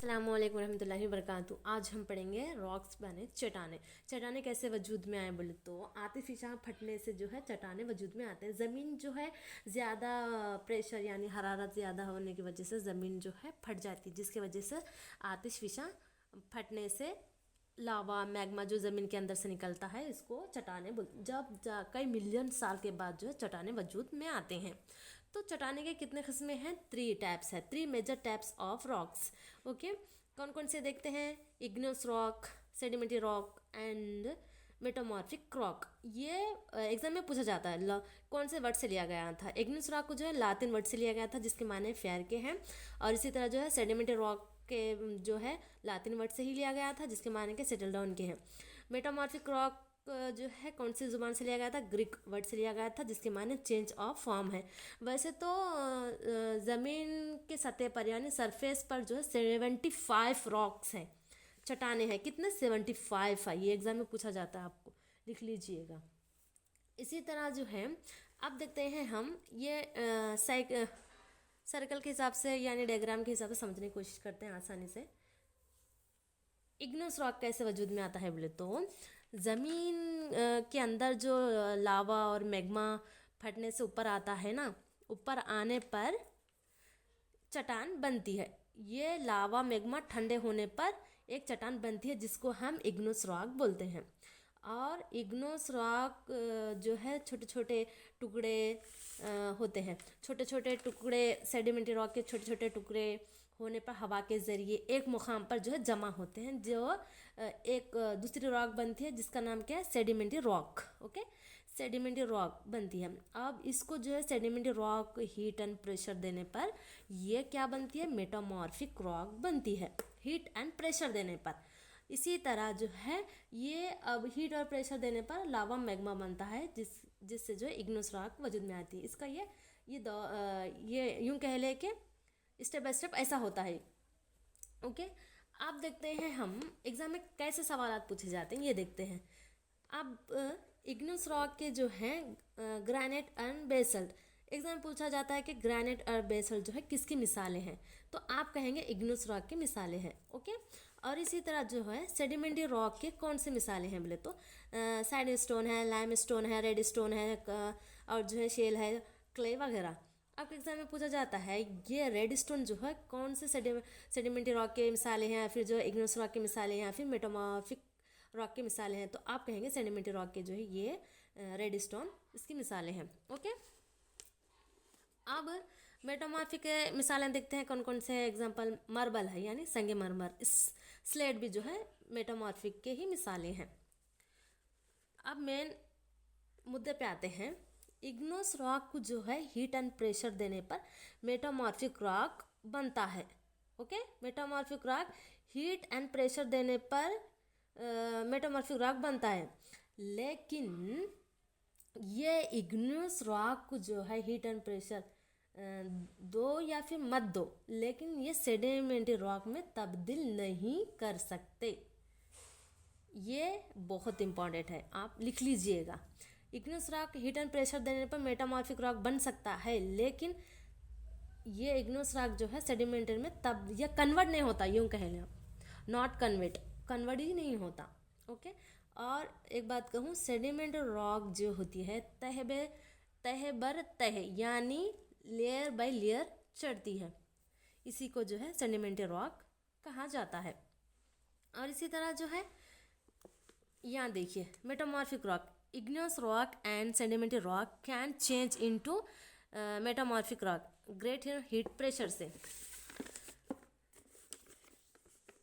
अस्सलामुअलैकुम रहमतुल्लाहि वबरकातुहू। आज हम पढ़ेंगे रॉक्स बने चट्टाने। चट्टाने कैसे वजूद में आए बोले तो आतिशिशा फटने से जो है चट्टाने वजूद में आते हैं। ज़मीन जो है ज़्यादा प्रेशर यानी हरारत ज़्यादा होने की वजह से ज़मीन जो है फट जाती है, जिसकी वजह से आतिशफिशा फटने से लावा मैग्मा जो ज़मीन के अंदर से निकलता है इसको चट्टाने कई मिलियन साल के बाद जो है चट्टाने वजूद में आते हैं। तो चट्टाने के कितने किस्में हैं? 3 टाइप्स है, 3 major types of rocks. Okay, कौन कौन से देखते हैं? Igneous rock, sedimentary rock and metamorphic rock. ये एग्जाम में पूछा जाता है कौन से वर्ड से लिया गया था। इग्नियस रॉक को जो है लातिन वर्ड से लिया गया था जिसके माने फेयर के हैं, और इसी तरह जो है सेडिमेंट्री रॉक के जो है लातिन वर्ड से ही लिया गया था जिसके माने के सेटल डाउन के हैं। मेटामॉर्फिक रॉक जो है कौन सी ज़ुबान से लिया गया था? ग्रीक वर्ड से लिया गया था जिसके माने चेंज ऑफ फॉर्म है। वैसे तो ज़मीन के सतह पर यानी सरफेस पर जो है 75 रॉक्स हैं, चट्टाने हैं। कितने? 75 है। ये एग्जाम में पूछा जाता है, आपको लिख लीजिएगा। इसी तरह जो है अब देखते हैं हम ये सर्कल के हिसाब से यानी डायग्राम के हिसाब से समझने की कोशिश करते हैं आसानी से। इग्नियस रॉक कैसे वजूद में आता है बोले तो ज़मीन के अंदर जो लावा और मैग्मा फटने से ऊपर आता है ना, ऊपर आने पर चट्टान बनती है। ये लावा मैग्मा ठंडे होने पर एक चट्टान बनती है जिसको हम इग्नियस रॉक बोलते हैं। और इग्नियस रॉक जो है छोटे छोटे टुकड़े होते हैं। छोटे छोटे टुकड़े सेडिमेंट्री रॉक के छोटे छोटे टुकड़े होने पर हवा के ज़रिए एक मुकाम पर जो है जमा होते हैं, जो एक दूसरी रॉक बनती है जिसका नाम क्या है? Sedimentary rock. Okay, sedimentary rock बनती है। अब इसको जो है sedimentary rock heat and pressure देने पर ये क्या बनती है? मेटामॉर्फिक रॉक बनती है, हीट एंड प्रेशर देने पर। इसी तरह जो है ये अब हीट और प्रेशर देने पर लावा मैग्मा बनता है जिससे जो है इग्नियस रॉक वजूद में आती है। इसका ये यूं कह ले कि स्टेप बाय स्टेप ऐसा होता है। ओके, आप देखते हैं हम एग्जाम में कैसे सवाल पूछे जाते हैं, ये देखते हैं। अब इग्नियस रॉक के जो हैं ग्रेनाइट एंड बेसल्ट, एग्जाम में पूछा जाता है कि ग्रेनाइट और बेसल्ट जो है किसकी मिसालें हैं, तो आप कहेंगे इग्नियस रॉक की मिसालें हैं। ओके, और इसी तरह जो है सेडिमेंट्री रॉक के कौन से मिसालें हैं बोले तो सैंड स्टोन है, लाइम स्टोन है, रेड स्टोन है, और जो है शेल है, क्ले वगैरह। आपके एग्जाम में पूछा जाता है ये रेड स्टोन जो है कौन से सेडिमेंट्री रॉक के मिसालें हैं, या फिर जो इग्नियस रॉक की मिसालें हैं, या फिर मेटामॉर्फिक रॉक की मिसालें हैं, तो आप कहेंगे सेडिमेंट्री रॉक के जो है ये रेड स्टोन इसकी मिसालें हैं। ओके, अब मेटामॉर्फिक मिसालें देखते हैं कौन कौन से। एग्जांपल मार्बल है यानी संगे मरमर, स्लेट भी जो है मेटामॉर्फिक के ही मिसालें हैं। अब मेन मुद्दे पे आते हैं। इग्नियस रॉक को जो है हीट एंड प्रेशर देने पर मेटामॉर्फिक रॉक बनता है। Okay, metamorphic rock heat and pressure देने पर मेटामॉर्फिक रॉक बनता है, लेकिन ये इग्नियस रॉक को जो है हीट एंड प्रेशर दो या फिर मत दो, लेकिन ये सेडिमेंट्री रॉक में तब्दील नहीं कर सकते। ये बहुत इंपॉर्टेंट है, आप लिख लीजिएगा। Igneous rock heat and pressure देने पर मेटामॉर्फिक रॉक बन सकता है, लेकिन ये इग्नियस रॉक जो है सेडिमेंट्री में तब ये कन्वर्ट नहीं होता, यूँ कह लें, नॉट कन्वर्ट ही नहीं होता। ओके, और एक बात कहूँ, सेडिमेंट्री रॉक जो होती है तह बर तह यानी लेयर बाय लेयर चढ़ती है, इसी को जो है सेडिमेंट्री रॉक कहा जाता है। और इसी तरह जो है यहाँ देखिए metamorphic rock, igneous rock and sedimentary rock can change into metamorphic rock great heat pressure से।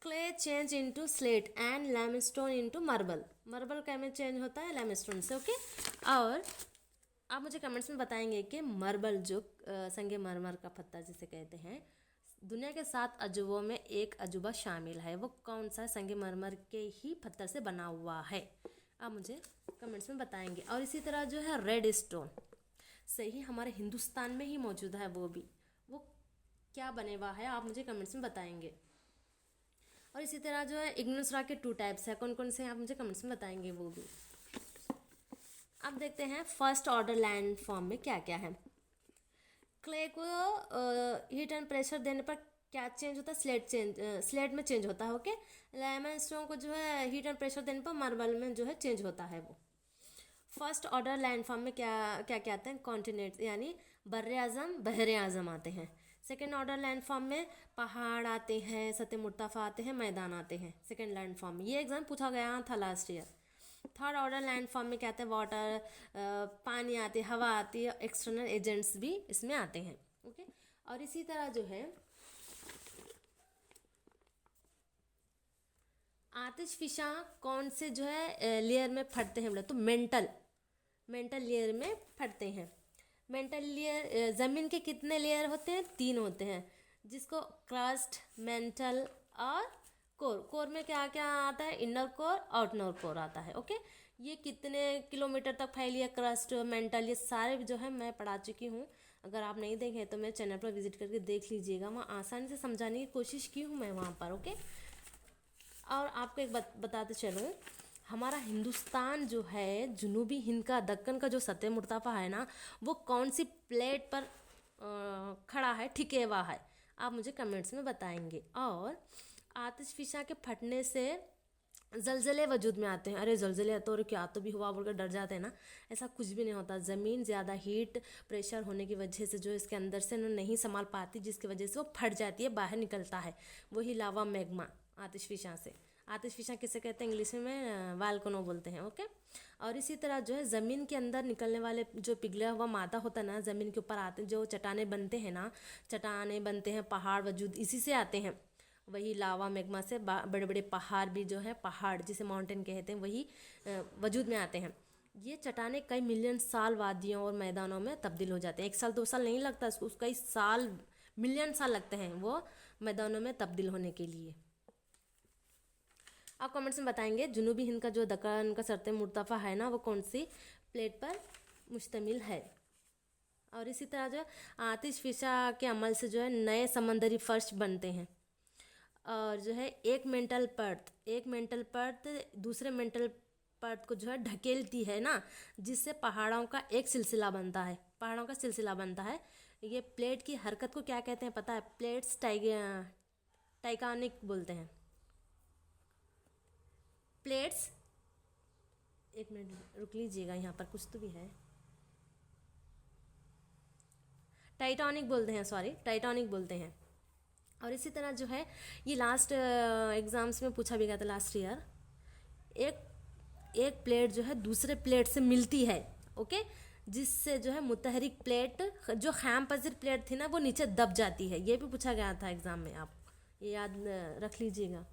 Clay change into slate and limestone into marble का में चेंज होता है लाइमस्टोन से। ओके, और आप मुझे कमेंट्स में बताएंगे कि मार्बल जो संगे मरमर का पत्ता जिसे कहते हैं, दुनिया के 7 अजूबों में एक अजूबा शामिल है, वो कौन सा? संगे मरमर के ही पत्थर से बना हुआ है। आप मुझे कमेंट्स में बताएंगे। और इसी तरह जो है रेड स्टोन सही हमारे हिंदुस्तान में ही मौजूद है, वो क्या बने हुआ है, आप मुझे कमेंट्स में बताएंगे। और इसी तरह जो है इग्नियस रॉक के 2 टाइप्स है, कौन कौन से आप मुझे कमेंट्स में बताएंगे वो भी। अब देखते हैं फर्स्ट ऑर्डर लैंड फॉर्म में क्या क्या है। क्ले को हीट एंड प्रेशर देने पर क्या चेंज होता है, स्लेट में चेंज होता है। ओके, लाइमस्टोन को जो है हीट एंड प्रेशर देने पर मार्बल में जो है चेंज होता है वो। फर्स्ट ऑर्डर लैंडफॉर्म में क्या क्या क्या आते हैं, कॉन्टिनेंट यानी बर्रे आजम बहरे आजम आते हैं। सेकेंड ऑर्डर लैंडफॉर्म में पहाड़ आते हैं, सतह मुर्तफा आते हैं, मैदान आते हैं सेकेंड लैंडफॉर्म में। ये एग्जाम पूछा गया था last year. Third order landform में क्या आते हैं, वाटर, पानी आती है, हवा आती है, एक्सटर्नल एजेंट्स भी इसमें आते हैं। ओके, और इसी तरह जो है आतिशफिशा कौन से जो है लेयर में फटते हैं बोले तो मेंटल लेयर में फटते हैं। मेंटल लेयर, ज़मीन के कितने लेयर होते हैं, 3 होते हैं, जिसको क्रस्ट, मेंटल और कोर में क्या क्या आता है, इनर कोर आउटर कोर आता है। ओके, ये कितने किलोमीटर तक फैली है, क्रस्ट, मेंटल, ये सारे जो है मैं पढ़ा चुकी हूँ। अगर आप नहीं देखें तो मेरे चैनल पर विजिट करके देख लीजिएगा, वहाँ आसानी से समझाने की कोशिश की हूँ मैं वहाँ पर। ओके, और आपको एक बताते चलूँ, हमारा हिंदुस्तान जो है जुनूबी हिंद का, दक्कन का जो सतह मुर्तफा है ना, वो कौन सी प्लेट पर खड़ा है, टिके हुआ है, आप मुझे कमेंट्स में बताएंगे। और आतिशफिशा के फटने से जलजले वजूद में आते हैं। अरे जलजले तो क्या तो भी हुआ बोलकर डर जाते हैं ना, ऐसा कुछ भी नहीं होता। ज़मीन ज़्यादा हीट प्रेशर होने की वजह से जो इसके अंदर से नहीं संभाल पाती, जिसकी वजह से वो फट जाती है, बाहर निकलता है, वही लावा मैग्मा आतिशफिशा से। आतिशफिशा किसे कहते हैं, इंग्लिश में वाल्कनो बोलते हैं। ओके, और इसी तरह जो है ज़मीन के अंदर निकलने वाले जो पिघला हुआ मादा होता है ना, ज़मीन के ऊपर आते हैं, जो चट्टानें बनते हैं ना, चट्टानें बनते हैं, पहाड़ वजूद इसी से आते हैं, वही लावा मैग्मा से बड़े बड़े पहाड़ भी जो है, पहाड़ जिसे माउंटेन कहते हैं, वही वजूद में आते हैं। ये चट्टानें कई मिलियन साल वादियों और मैदानों में तब्दील हो जाते हैं। 1 साल 2 साल नहीं लगता उसको, कई साल, मिलियन साल लगते हैं वो मैदानों में तब्दील होने के लिए। आप कमेंट्स में बताएंगे जुनूबी हिंद का जो दक्कन का सतह मुर्तफा है ना, वो कौन सी प्लेट पर मुश्तमिल है। और इसी तरह जो आतिशफिशा के अमल से जो है नए समंदरी फर्श बनते हैं, और जो है एक मेंटल पर्थ दूसरे मेंटल पर्थ को जो है ढकेलती है ना, जिससे पहाड़ों का सिलसिला बनता है। ये प्लेट की हरकत को क्या कहते हैं पता है, प्लेट्स टाइटानिक बोलते हैं। प्लेट्स, एक मिनट रुक लीजिएगा, यहाँ पर कुछ तो भी है, टाइटानिक बोलते हैं। और इसी तरह जो है ये लास्ट एग्ज़ाम्स में पूछा भी गया था लास्ट ईयर, एक प्लेट जो है दूसरे प्लेट से मिलती है। ओके, जिससे जो है मुतहरिक प्लेट, जो खैम पजीर प्लेट थी ना, वो नीचे दब जाती है। ये भी पूछा गया था एग्ज़ाम में, आप ये याद रख लीजिएगा।